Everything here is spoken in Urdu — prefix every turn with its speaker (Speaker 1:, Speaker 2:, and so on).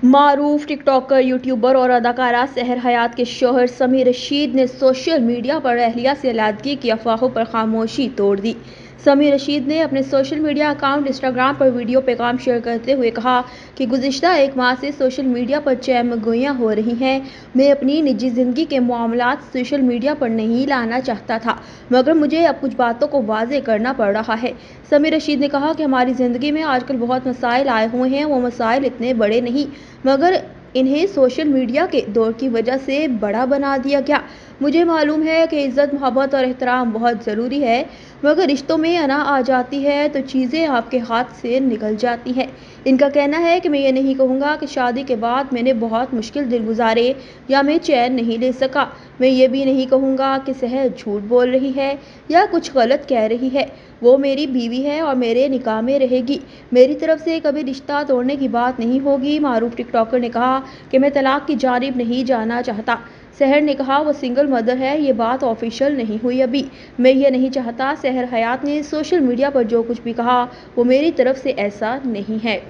Speaker 1: معروف ٹک ٹاکر، یوٹیوبر اور اداکارہ سحر حیات کے شوہر سمیر رشید نے سوشل میڈیا پر اہلیہ سے علیحدگی کی افواہوں پر خاموشی توڑ دی۔ سمیر رشید نے اپنے سوشل میڈیا اکاؤنٹ انسٹاگرام پر ویڈیو پیغام شیئر کرتے ہوئے کہا کہ گزشتہ ایک ماہ سے سوشل میڈیا پر چہم گوئیاں ہو رہی ہیں۔ میں اپنی نجی زندگی کے معاملات سوشل میڈیا پر نہیں لانا چاہتا تھا، مگر مجھے اب کچھ باتوں کو واضح کرنا پڑ رہا ہے۔ سمیر رشید نے کہا کہ ہماری زندگی میں آج کل بہت مسائل آئے ہوئے ہیں، وہ مسائل اتنے بڑے نہیں مگر انہیں سوشل میڈیا کے دور کی وجہ سے بڑا بنا دیا گیا۔ مجھے معلوم ہے کہ عزت، محبت اور احترام بہت ضروری ہے، مگر رشتوں میں انا آ جاتی ہے تو چیزیں آپ کے ہاتھ سے نکل جاتی ہیں۔ ان کا کہنا ہے کہ میں یہ نہیں کہوں گا کہ شادی کے بعد میں نے بہت مشکل دن گزارے یا میں چین نہیں لے سکا۔ میں یہ بھی نہیں کہوں گا کہ سحر جھوٹ بول رہی ہے یا کچھ غلط کہہ رہی ہے۔ وہ میری بیوی ہے اور میرے نکاح میں رہے گی۔ میری طرف سے کبھی رشتہ توڑنے کی بات نہیں ہوگی۔ معروف ٹک ٹاکر نے کہا کہ میں طلاق کی جانب نہیں جانا چاہتا۔ سحر نے کہا وہ سنگل مدر ہے، یہ بات آفیشیل نہیں ہوئی ابھی۔ میں یہ نہیں چاہتا۔ سحر حیات نے سوشل میڈیا پر جو کچھ بھی کہا وہ میری طرف سے ایسا نہیں ہے۔